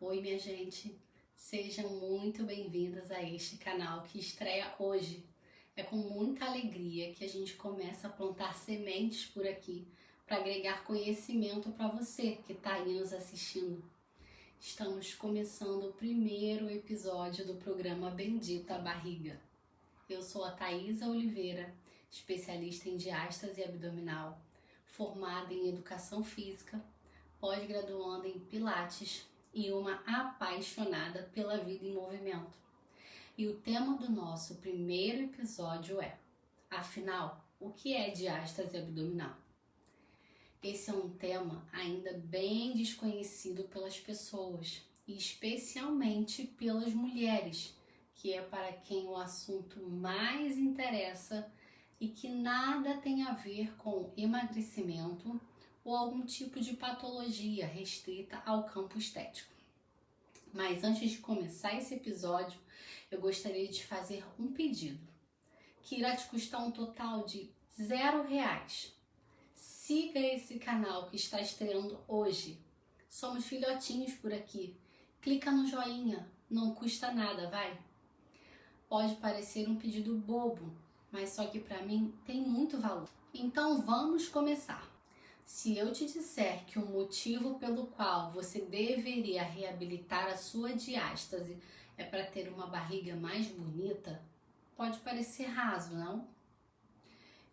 Oi, minha gente, sejam muito bem-vindas a este canal que estreia hoje. É com muita alegria que a gente começa a plantar sementes por aqui para agregar conhecimento para você que está aí nos assistindo. Estamos começando o primeiro episódio do programa Bendita Barriga. Eu sou a Thaisa Oliveira, especialista em diástase abdominal, formada em educação física, pós-graduanda em Pilates e uma apaixonada pela vida em movimento. E o tema do nosso primeiro episódio é: afinal, o que é diástase abdominal? Esse é um tema ainda bem desconhecido pelas pessoas, e especialmente pelas mulheres, que é para quem o assunto mais interessa e que nada tem a ver com emagrecimento ou algum tipo de patologia restrita ao campo estético. Mas antes de começar esse episódio, eu gostaria de fazer um pedido, que irá te custar um total de R$0. Siga esse canal que está estreando hoje. Somos filhotinhos por aqui. Clica no joinha, não custa nada, vai? Pode parecer um pedido bobo, mas só que para mim tem muito valor. Então vamos começar. Se eu te disser que o motivo pelo qual você deveria reabilitar a sua diástase é para ter uma barriga mais bonita, pode parecer raso, não?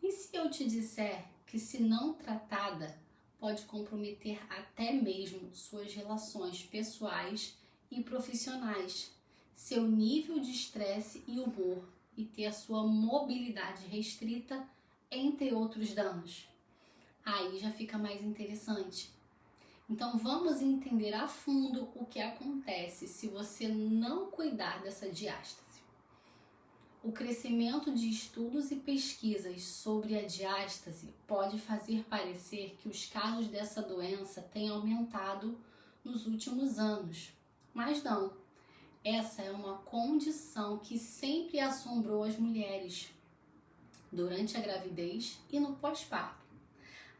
E se eu te disser que, se não tratada, pode comprometer até mesmo suas relações pessoais e profissionais, seu nível de estresse e humor e ter a sua mobilidade restrita, entre outros danos? Aí já fica mais interessante. Então vamos entender a fundo o que acontece se você não cuidar dessa diástase. O crescimento de estudos e pesquisas sobre a diástase pode fazer parecer que os casos dessa doença têm aumentado nos últimos anos, mas não. Essa é uma condição que sempre assombrou as mulheres durante a gravidez e no pós-parto.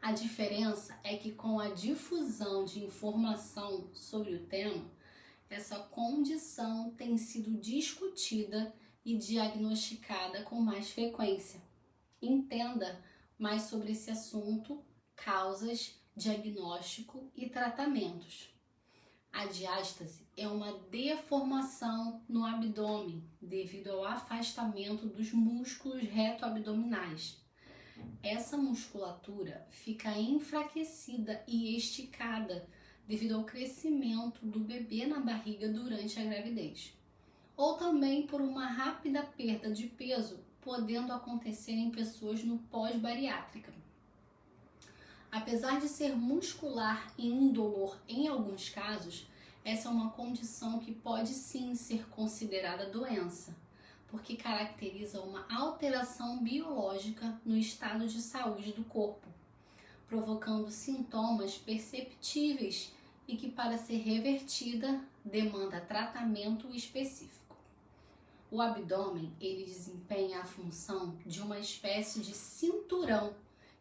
A diferença é que, com a difusão de informação sobre o tema, essa condição tem sido discutida e diagnosticada com mais frequência. Entenda mais sobre esse assunto, causas, diagnóstico e tratamentos. A diástase é uma deformação no abdômen devido ao afastamento dos músculos reto-abdominais. Essa musculatura fica enfraquecida e esticada devido ao crescimento do bebê na barriga durante a gravidez, ou também por uma rápida perda de peso, podendo acontecer em pessoas no pós-bariátrica. Apesar de ser muscular e indolor em alguns casos, essa é uma condição que pode sim ser considerada doença, porque caracteriza uma alteração biológica no estado de saúde do corpo, provocando sintomas perceptíveis e que, para ser revertida, demanda tratamento específico. O abdômen, ele desempenha a função de uma espécie de cinturão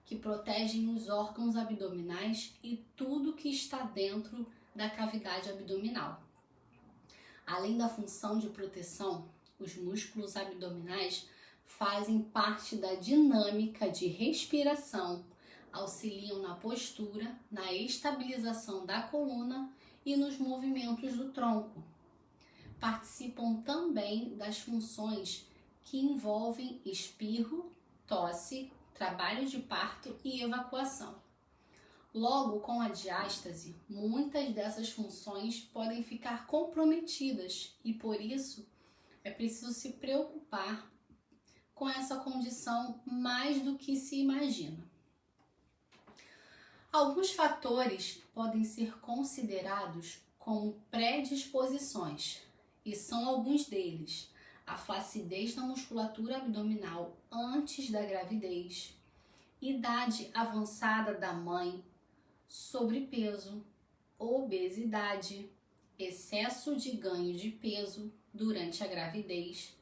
que protege os órgãos abdominais e tudo que está dentro da cavidade abdominal. Além da função de proteção, os músculos abdominais fazem parte da dinâmica de respiração, auxiliam na postura, na estabilização da coluna e nos movimentos do tronco. Participam também das funções que envolvem espirro, tosse, trabalho de parto e evacuação. Logo, com a diástase, muitas dessas funções podem ficar comprometidas e, por isso, é preciso se preocupar com essa condição mais do que se imagina. Alguns fatores podem ser considerados como predisposições, e são alguns deles: a flacidez na musculatura abdominal antes da gravidez, idade avançada da mãe, sobrepeso, obesidade, excesso de ganho de peso durante a gravidez,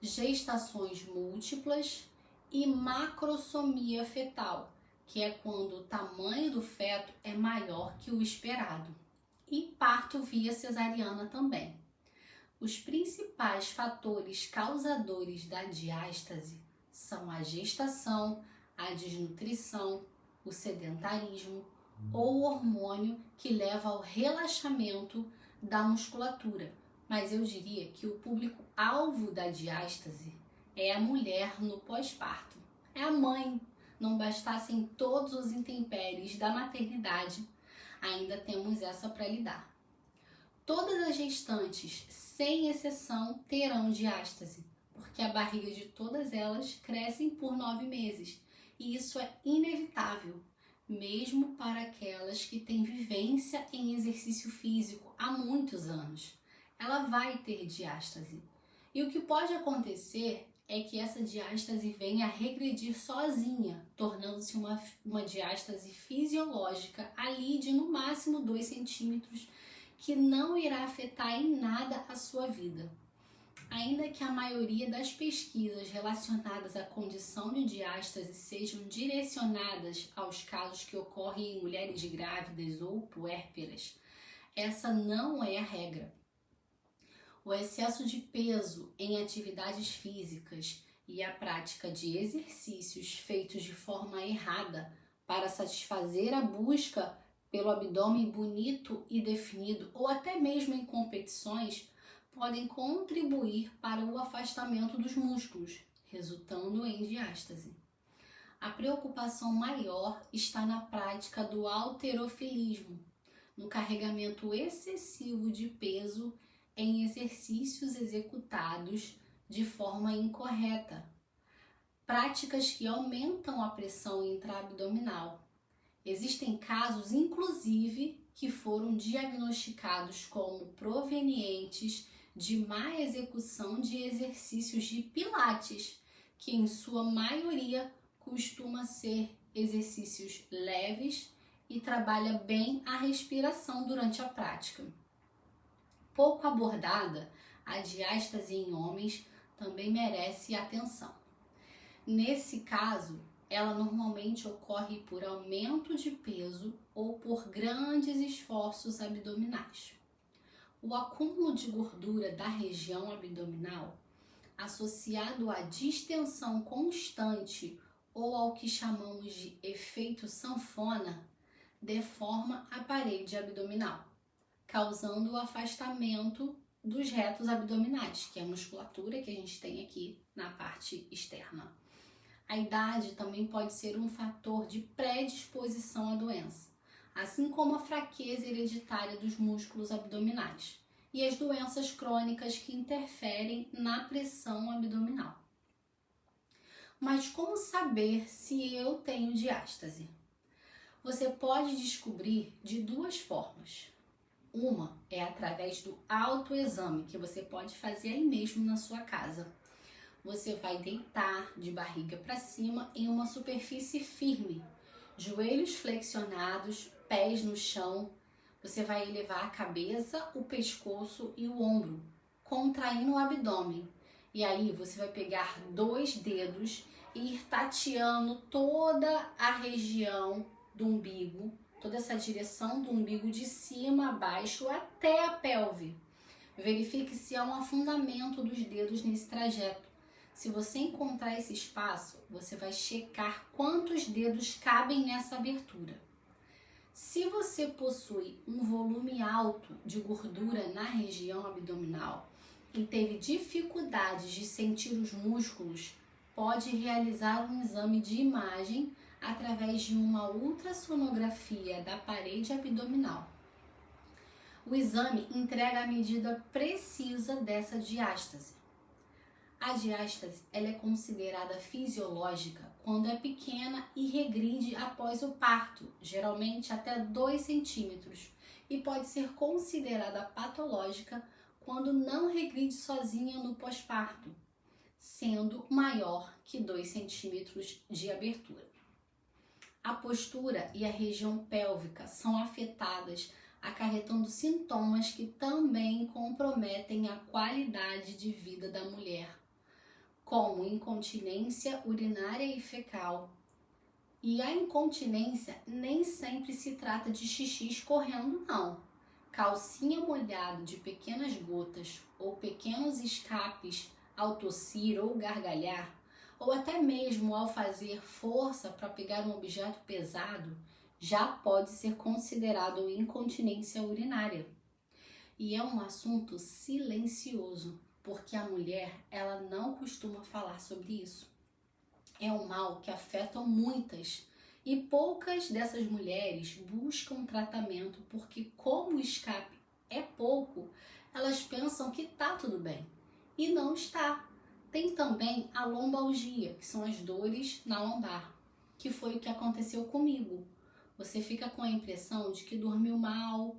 gestações múltiplas e macrosomia fetal, que é quando o tamanho do feto é maior que o esperado. e parto via cesariana também. Os principais fatores causadores da diástase são a gestação, a desnutrição, o sedentarismo ou o hormônio que leva ao relaxamento da musculatura. Mas eu diria que o público-alvo da diástase é a mulher no pós-parto. É a mãe. Não bastassem todos os intempéries da maternidade, ainda temos essa para lidar. Todas as gestantes, sem exceção, terão diástase, porque a barriga de todas elas crescem por 9 meses. E isso é inevitável, mesmo para aquelas que têm vivência em exercício físico há muitos anos. Ela vai ter diástase. E o que pode acontecer é que essa diástase venha a regredir sozinha, tornando-se uma diástase fisiológica ali de no máximo 2 centímetros, que não irá afetar em nada a sua vida. Ainda que a maioria das pesquisas relacionadas à condição de diástase sejam direcionadas aos casos que ocorrem em mulheres grávidas ou puérperas, essa não é a regra. O excesso de peso em atividades físicas e a prática de exercícios feitos de forma errada para satisfazer a busca pelo abdômen bonito e definido, ou até mesmo em competições, podem contribuir para o afastamento dos músculos, resultando em diástase. A preocupação maior está na prática do halterofilismo, no carregamento excessivo de peso em exercícios executados de forma incorreta, práticas que aumentam a pressão intraabdominal. Existem casos, inclusive, que foram diagnosticados como provenientes de má execução de exercícios de pilates, que em sua maioria costuma ser exercícios leves e trabalha bem a respiração durante a prática. Pouco abordada, a diástase em homens também merece atenção. Nesse caso, ela normalmente ocorre por aumento de peso ou por grandes esforços abdominais. O acúmulo de gordura da região abdominal, associado à distensão constante ou ao que chamamos de efeito sanfona, deforma a parede abdominal, causando o afastamento dos retos abdominais, que é a musculatura que a gente tem aqui na parte externa. A idade também pode ser um fator de predisposição à doença, assim como a fraqueza hereditária dos músculos abdominais e as doenças crônicas que interferem na pressão abdominal. Mas como saber se eu tenho diástase? Você pode descobrir de 2 formas. Uma é através do autoexame, que você pode fazer aí mesmo na sua casa. Você vai deitar de barriga para cima em uma superfície firme, joelhos flexionados, pés no chão. Você vai elevar a cabeça, o pescoço e o ombro, contraindo o abdômen. E aí você vai pegar 2 dedos e ir tateando toda a região do umbigo, toda essa direção do umbigo de cima a baixo até a pelve. Verifique se há um afundamento dos dedos nesse trajeto. Se você encontrar esse espaço, você vai checar quantos dedos cabem nessa abertura. Se você possui um volume alto de gordura na região abdominal e teve dificuldades de sentir os músculos, pode realizar um exame de imagem através de uma ultrassonografia da parede abdominal. O exame entrega a medida precisa dessa diástase. A diástase ela é considerada fisiológica quando é pequena e regride após o parto, geralmente até 2 centímetros, e pode ser considerada patológica quando não regride sozinha no pós-parto, sendo maior que 2 centímetros de abertura. A postura e a região pélvica são afetadas, acarretando sintomas que também comprometem a qualidade de vida da mulher, como incontinência urinária e fecal. E a incontinência nem sempre se trata de xixi escorrendo, não. calcinha molhada de pequenas gotas ou pequenos escapes ao tossir ou gargalhar, ou até mesmo ao fazer força para pegar um objeto pesado, já pode ser considerado incontinência urinária. E é um assunto silencioso, porque a mulher, ela não costuma falar sobre isso. É um mal que afeta muitas, e poucas dessas mulheres buscam tratamento porque, como o escape é pouco, elas pensam que tá tudo bem. E não está. Tem também a lombalgia, que são as dores na lombar, que foi o que aconteceu comigo. Você fica com a impressão de que dormiu mal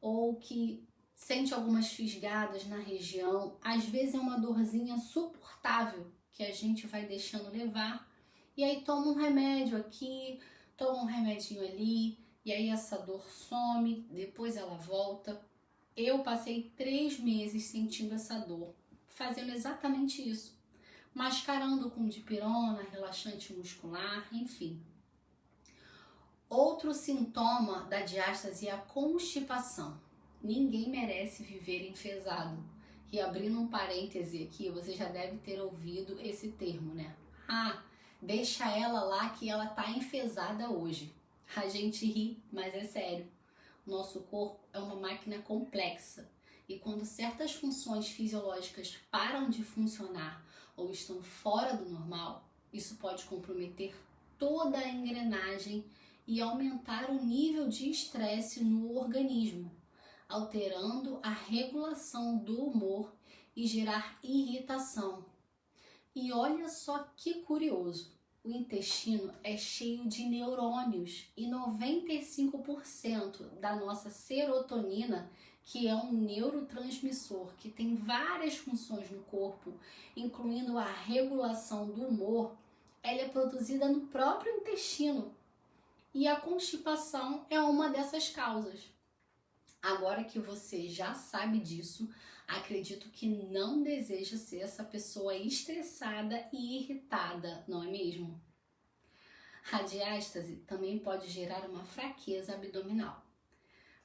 ou que sente algumas fisgadas na região. Às vezes é uma dorzinha suportável que a gente vai deixando levar. E aí toma um remédio aqui, toma um remedinho ali, e aí essa dor some, depois ela volta. Eu passei 3 meses sentindo essa dor, fazendo exatamente isso. Mascarando com dipirona, relaxante muscular, enfim. Outro sintoma da diástase é a constipação. Ninguém merece viver enfesado. E abrindo um parêntese aqui, você já deve ter ouvido esse termo, né? Deixa ela lá que ela tá enfesada hoje. A gente ri, mas é sério. Nosso corpo é uma máquina complexa. E quando certas funções fisiológicas param de funcionar ou estão fora do normal, isso pode comprometer toda a engrenagem e aumentar o nível de estresse no organismo, alterando a regulação do humor e gerar irritação. E olha só que curioso, o intestino é cheio de neurônios e 95% da nossa serotonina, que é um neurotransmissor que tem várias funções no corpo, incluindo a regulação do humor, ela é produzida no próprio intestino. E a constipação é uma dessas causas. Agora que você já sabe disso, acredito que não deseja ser essa pessoa estressada e irritada, não é mesmo? A diástase também pode gerar uma fraqueza abdominal.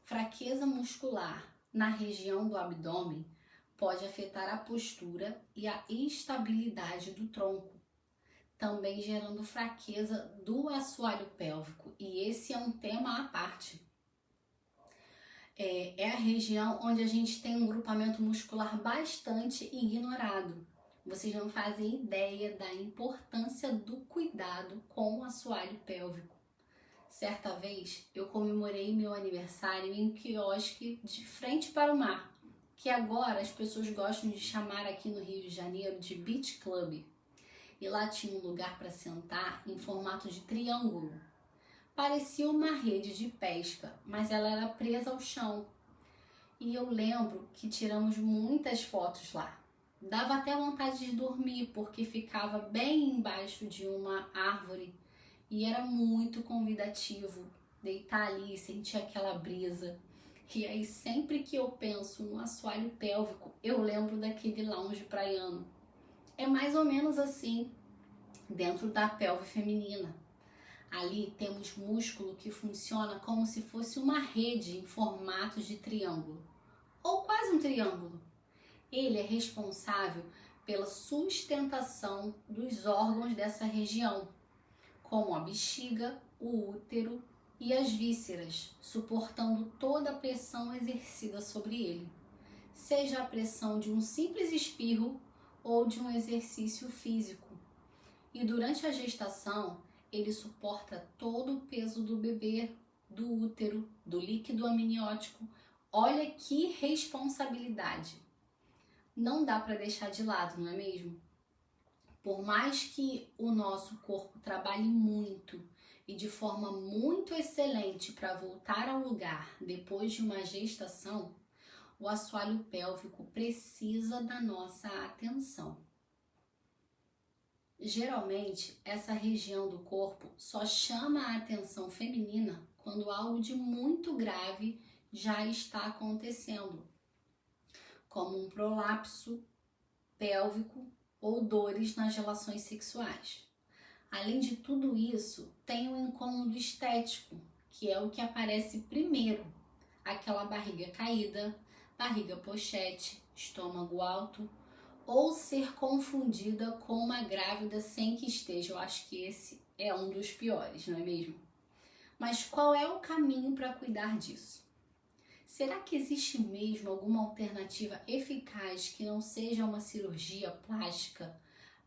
Fraqueza muscular na região do abdômen pode afetar a postura e a estabilidade do tronco, também gerando fraqueza do assoalho pélvico, e esse é um tema à parte. É a região onde a gente tem um grupamento muscular bastante ignorado. Vocês não fazem ideia da importância do cuidado com o assoalho pélvico. Certa vez eu comemorei meu aniversário em um quiosque de frente para o mar, que agora as pessoas gostam de chamar aqui no Rio de Janeiro de Beach Club. E lá tinha um lugar para sentar em formato de triângulo. Parecia uma rede de pesca, mas ela era presa ao chão. E eu lembro que tiramos muitas fotos lá. Dava até vontade de dormir, porque ficava bem embaixo de uma árvore e era muito convidativo deitar ali e sentir aquela brisa. E aí sempre que eu penso no assoalho pélvico, eu lembro daquele lounge praiano. É mais ou menos assim dentro da pelve feminina. Ali temos músculo que funciona como se fosse uma rede em formato de triângulo, ou quase um triângulo. Ele é responsável pela sustentação dos órgãos dessa região, como a bexiga, o útero e as vísceras, suportando toda a pressão exercida sobre ele, seja a pressão de um simples espirro ou de um exercício físico. E durante a gestação, ele suporta todo o peso do bebê, do útero, do líquido amniótico. Olha que responsabilidade! Não dá para deixar de lado, não é mesmo? Por mais que o nosso corpo trabalhe muito e de forma muito excelente para voltar ao lugar depois de uma gestação, o assoalho pélvico precisa da nossa atenção. Geralmente, essa região do corpo só chama a atenção feminina quando algo de muito grave já está acontecendo, como um prolapso pélvico ou dores nas relações sexuais. Além de tudo isso, tem o incômodo estético, que é o que aparece primeiro. aquela barriga caída, barriga pochete, estômago alto, ou ser confundida com uma grávida sem que esteja. Eu acho que esse é um dos piores, não é mesmo? Mas qual é o caminho para cuidar disso? Será que existe mesmo alguma alternativa eficaz que não seja uma cirurgia plástica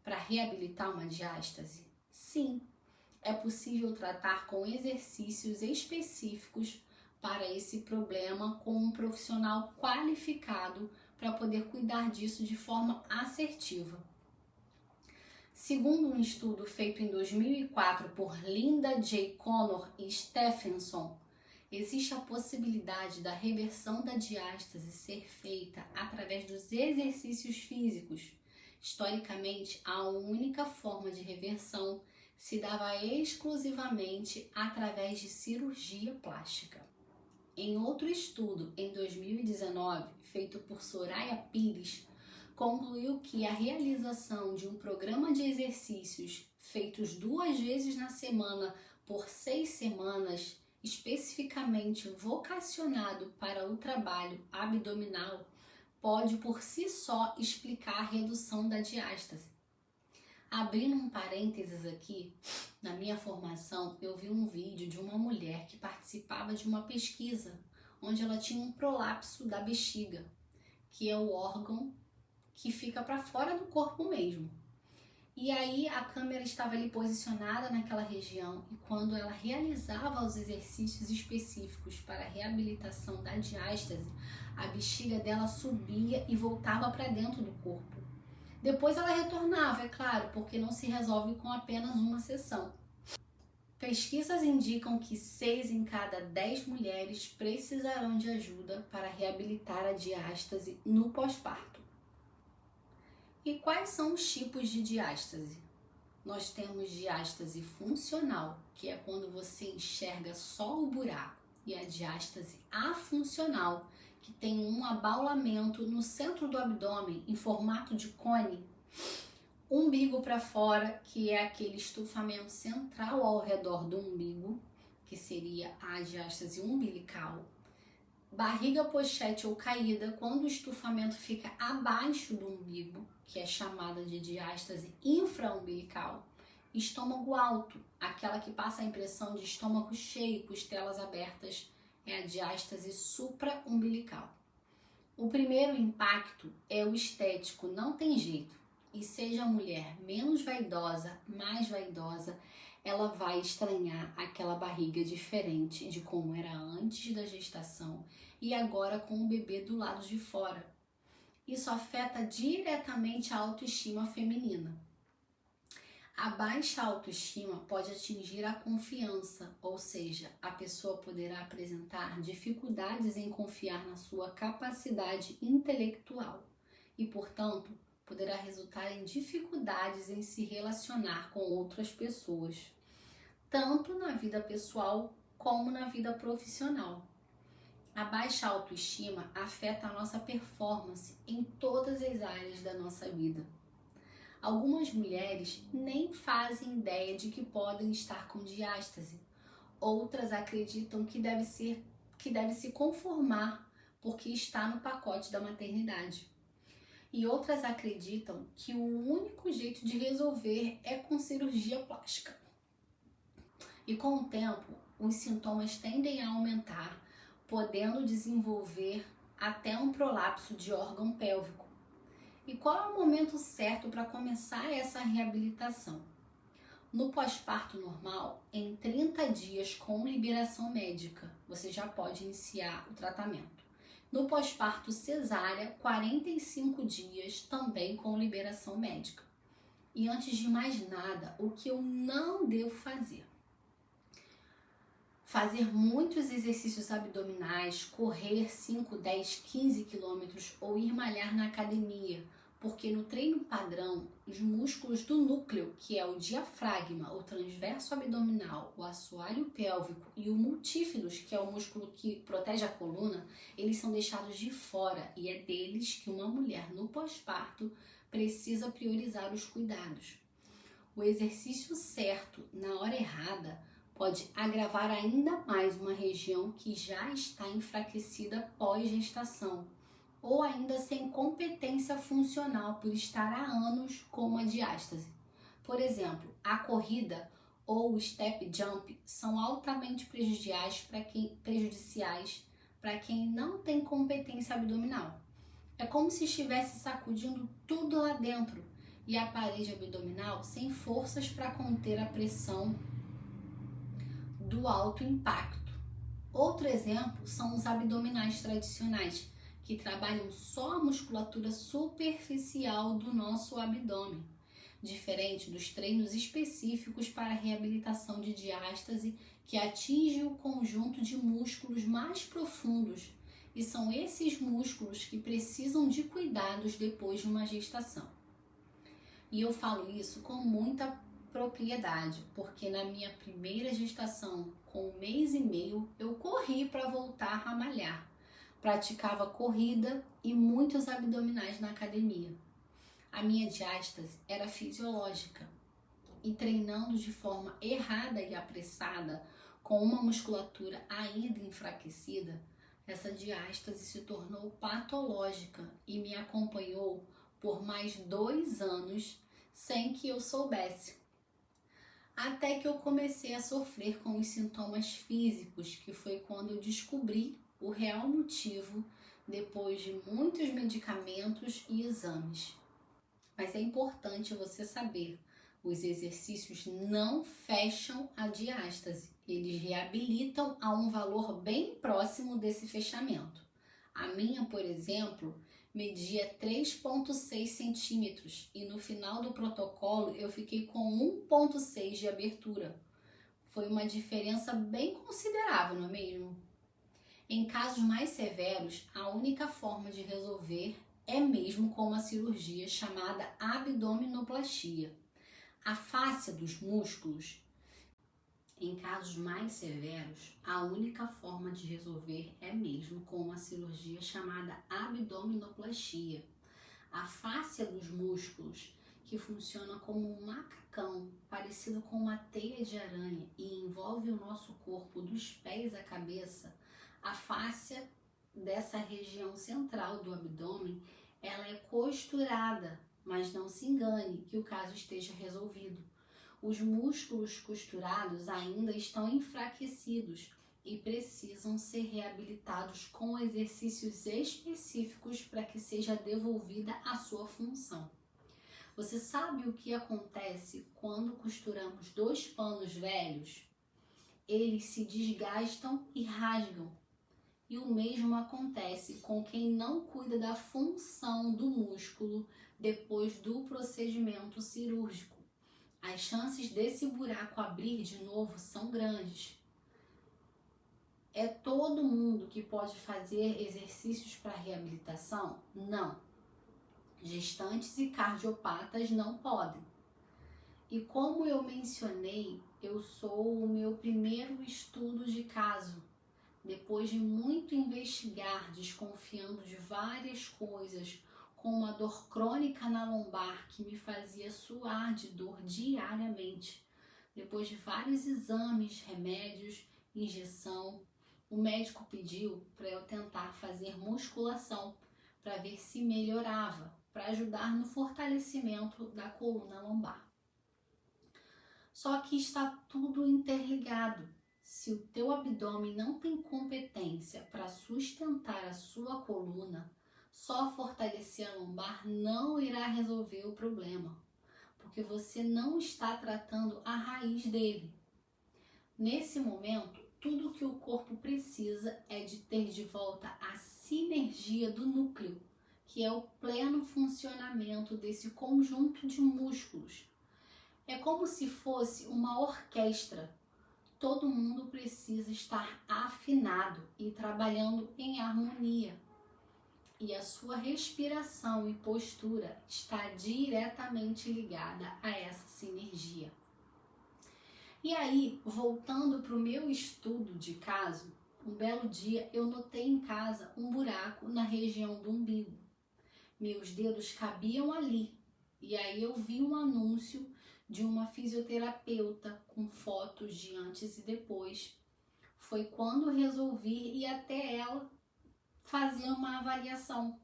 para reabilitar uma diástase? Sim, é possível tratar com exercícios específicos para esse problema com um profissional qualificado para poder cuidar disso de forma assertiva. Segundo um estudo feito em 2004 por Linda J. Connor e Stephenson, existe a possibilidade da reversão da diástase ser feita através dos exercícios físicos. Historicamente, a única forma de reversão se dava exclusivamente através de cirurgia plástica. Em outro estudo, em 2019, feito por Soraya Pires, concluiu que a realização de um programa de exercícios feitos 2 vezes na semana por 6 semanas, especificamente vocacionado para o trabalho abdominal, pode por si só explicar a redução da diástase. Abrindo um parênteses aqui, na minha formação eu vi um vídeo de uma mulher que participava de uma pesquisa onde ela tinha um prolapso da bexiga, que é o órgão que fica para fora do corpo mesmo. E aí a câmera estava ali posicionada naquela região e quando ela realizava os exercícios específicos para a reabilitação da diástase, a bexiga dela subia e voltava para dentro do corpo. Depois ela retornava, é claro, porque não se resolve com apenas uma sessão. Pesquisas indicam que 6 em cada 10 mulheres precisarão de ajuda para reabilitar a diástase no pós-parto. E quais são os tipos de diástase? Nós temos diástase funcional, que é quando você enxerga só o buraco, e a diástase afuncional, que tem um abaulamento no centro do abdômen em formato de cone, umbigo para fora, que é aquele estufamento central ao redor do umbigo, que seria a diástase umbilical, barriga pochete ou caída, quando o estufamento fica abaixo do umbigo, que é chamada de diástase infraumbilical, estômago alto, aquela que passa a impressão de estômago cheio, costelas abertas, é a diástase supraumbilical. O primeiro impacto é o estético, não tem jeito. E seja a mulher menos vaidosa, mais vaidosa, ela vai estranhar aquela barriga diferente de como era antes da gestação e agora com o bebê do lado de fora. Isso afeta diretamente a autoestima feminina. A baixa autoestima pode atingir a confiança, ou seja, a pessoa poderá apresentar dificuldades em confiar na sua capacidade intelectual e, portanto, poderá resultar em dificuldades em se relacionar com outras pessoas, tanto na vida pessoal como na vida profissional. A baixa autoestima afeta a nossa performance em todas as áreas da nossa vida. Algumas mulheres nem fazem ideia de que podem estar com diástase. Outras acreditam que deve se conformar porque está no pacote da maternidade. E outras acreditam que o único jeito de resolver é com cirurgia plástica. E com o tempo, os sintomas tendem a aumentar, podendo desenvolver até um prolapso de órgão pélvico. E qual é o momento certo para começar essa reabilitação? No pós-parto normal, em 30 dias com liberação médica, você já pode iniciar o tratamento. No pós-parto cesárea, 45 dias também com liberação médica. E antes de mais nada, o que eu não devo fazer? Fazer muitos exercícios abdominais, correr 5, 10, 15 quilômetros ou ir malhar na academia, porque no treino padrão, os músculos do núcleo, que é o diafragma, o transverso abdominal, o assoalho pélvico e o multífidos, que é o músculo que protege a coluna, eles são deixados de fora e é deles que uma mulher no pós-parto precisa priorizar os cuidados. O exercício certo, na hora errada, pode agravar ainda mais uma região que já está enfraquecida pós-gestação, ou ainda sem competência funcional por estar há anos com uma diástase. Por exemplo, a corrida ou o step jump são altamente prejudiciais para quem não tem competência abdominal. É como se estivesse sacudindo tudo lá dentro e a parede abdominal sem forças para conter a pressão do alto impacto. Outro exemplo são os abdominais tradicionais, que trabalham só a musculatura superficial do nosso abdômen, diferente dos treinos específicos para a reabilitação de diástase, que atinge o conjunto de músculos mais profundos, e são esses músculos que precisam de cuidados depois de uma gestação. E eu falo isso com muita propriedade, porque na minha primeira gestação, com 1 mês e meio, eu corri para voltar a malhar. Praticava corrida e muitos abdominais na academia. A minha diástase era fisiológica e treinando de forma errada e apressada, com uma musculatura ainda enfraquecida, essa diástase se tornou patológica e me acompanhou por mais 2 anos sem que eu soubesse. Até que eu comecei a sofrer com os sintomas físicos, que foi quando eu descobri o real motivo depois de muitos medicamentos e exames. Mas é importante você saber, os exercícios não fecham a diástase, eles reabilitam a um valor bem próximo desse fechamento. A minha, por exemplo, media 3,6 centímetros e no final do protocolo eu fiquei com 1,6 de abertura. Foi uma diferença bem considerável, não é mesmo? Em casos mais severos, a única forma de resolver é mesmo com uma cirurgia chamada abdominoplastia. A fáscia dos músculos. Em casos mais severos, a única forma de resolver é mesmo com uma cirurgia chamada abdominoplastia. A fáscia dos músculos, que funciona como um macacão, parecido com uma teia de aranha e envolve o nosso corpo dos pés à cabeça, a fáscia dessa região central do abdômen, ela é costurada, mas não se engane que o caso esteja resolvido. Os músculos costurados ainda estão enfraquecidos e precisam ser reabilitados com exercícios específicos para que seja devolvida a sua função. Você sabe o que acontece quando costuramos 2 panos velhos? Eles se desgastam e rasgam. E o mesmo acontece com quem não cuida da função do músculo depois do procedimento cirúrgico. As chances desse buraco abrir de novo são grandes. É todo mundo que pode fazer exercícios para reabilitação? Não. Gestantes e cardiopatas não podem. E como eu mencionei, eu sou o meu primeiro estudo de caso. Depois de muito investigar, desconfiando de várias coisas, com uma dor crônica na lombar que me fazia suar de dor diariamente. Depois de vários exames, remédios, injeção, o médico pediu para eu tentar fazer musculação para ver se melhorava, para ajudar no fortalecimento da coluna lombar. Só que está tudo interligado. Se o teu abdômen não tem competência para sustentar a sua coluna, só fortalecer a lombar não irá resolver o problema, porque você não está tratando a raiz dele. Nesse momento, tudo que o corpo precisa é de ter de volta a sinergia do núcleo, que é o pleno funcionamento desse conjunto de músculos. É como se fosse uma orquestra. Todo mundo precisa estar afinado e trabalhando em harmonia. E a sua respiração e postura está diretamente ligada a essa sinergia. E aí, voltando para o meu estudo de caso, um belo dia eu notei em casa um buraco na região do umbigo. Meus dedos cabiam ali, E aí eu vi um anúncio de uma fisioterapeuta com fotos de antes e depois. Foi quando resolvi ir até ela fazer uma avaliação.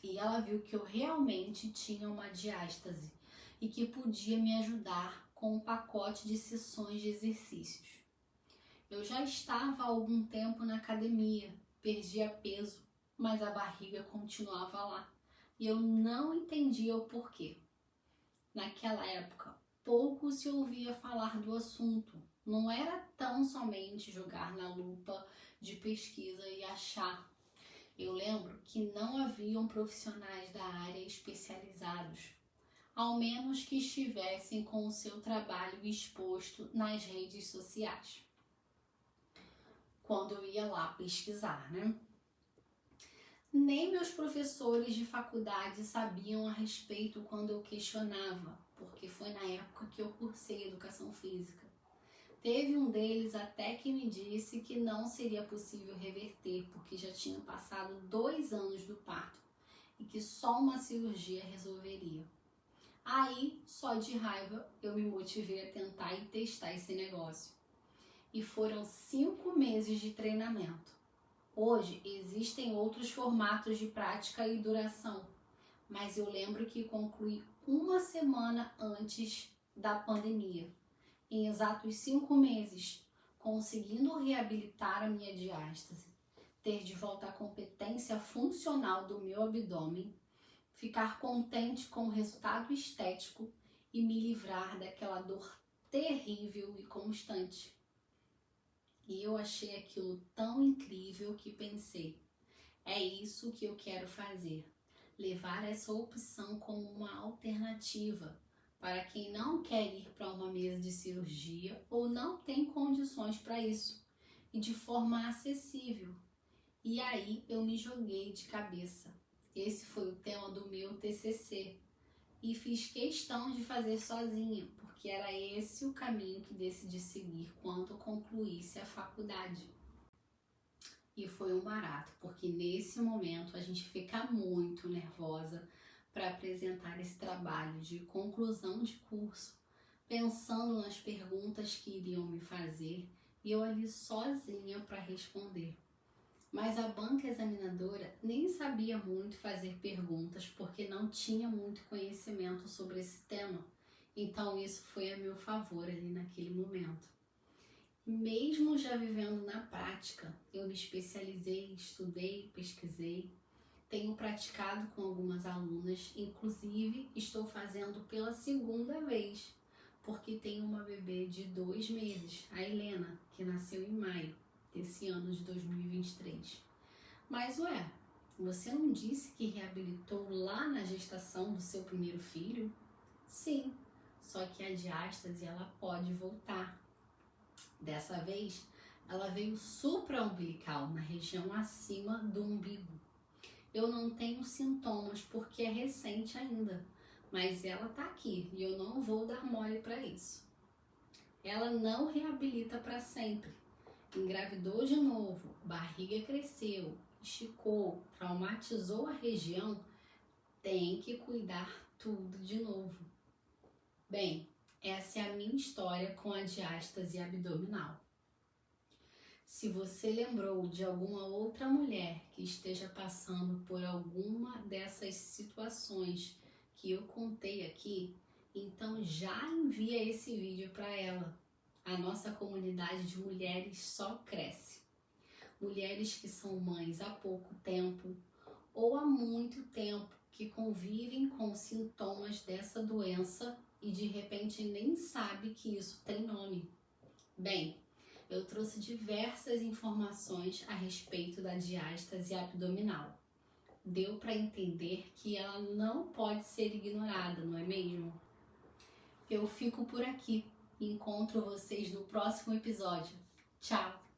E ela viu que eu realmente tinha uma diástase e que podia me ajudar com um pacote de sessões de exercícios. Eu já estava há algum tempo na academia, perdia peso, mas a barriga continuava lá. E eu não entendia o porquê. Naquela época, pouco se ouvia falar do assunto. Não era tão somente jogar na lupa de pesquisa e achar. Eu lembro que não haviam profissionais da área especializados, ao menos que estivessem com o seu trabalho exposto nas redes sociais. Quando eu ia lá pesquisar, né? Nem meus professores de faculdade sabiam a respeito quando eu questionava, porque foi na época que eu cursei educação física. Teve um deles até que me disse que não seria possível reverter, porque já tinha passado 2 anos do parto e que só uma cirurgia resolveria. Aí, só de raiva, eu me motivei a tentar e testar esse negócio. E foram 5 meses de treinamento. Hoje existem outros formatos de prática e duração, mas eu lembro que concluí 1 semana antes da pandemia. Em exatos 5 meses, conseguindo reabilitar a minha diástase, ter de volta a competência funcional do meu abdômen, ficar contente com o resultado estético e me livrar daquela dor terrível e constante. E eu achei aquilo tão incrível que pensei, é isso que eu quero fazer, levar essa opção como uma alternativa para quem não quer ir para uma mesa de cirurgia ou não tem condições para isso, e de forma acessível. E aí eu me joguei de cabeça. Esse foi o tema do meu TCC e fiz questão de fazer sozinha, porque era esse o caminho que decidi seguir quando concluísse a faculdade. E foi um barato, porque nesse momento a gente fica muito nervosa para apresentar esse trabalho de conclusão de curso, pensando nas perguntas que iriam me fazer e eu ali sozinha para responder. Mas a banca examinadora nem sabia muito fazer perguntas porque não tinha muito conhecimento sobre esse tema, então isso foi a meu favor ali naquele momento. Mesmo já vivendo na prática, eu me especializei, estudei, pesquisei, tenho praticado com algumas alunas, inclusive estou fazendo pela 2ª vez, porque tenho uma bebê de 2 meses, a Helena, que nasceu em maio desse ano de 2023. Mas você não disse que reabilitou lá na gestação do seu primeiro filho? Sim, só que a diástase ela pode voltar. Dessa vez, ela veio supraumbilical, na região acima do umbigo. Eu não tenho sintomas porque é recente ainda, mas ela tá aqui e eu não vou dar mole para isso. Ela não reabilita para sempre. Engravidou de novo, barriga cresceu, esticou, traumatizou a região, tem que cuidar tudo de novo. Bem, essa é a minha história com a diástase abdominal. Se você lembrou de alguma outra mulher que esteja passando por alguma dessas situações que eu contei aqui, então já envia esse vídeo para ela. A nossa comunidade de mulheres só cresce. Mulheres que são mães há pouco tempo ou há muito tempo, que convivem com sintomas dessa doença e de repente nem sabe que isso tem nome. Bem, eu trouxe diversas informações a respeito da diástase abdominal. Deu para entender que ela não pode ser ignorada, não é mesmo? Eu fico por aqui e encontro vocês no próximo episódio. Tchau!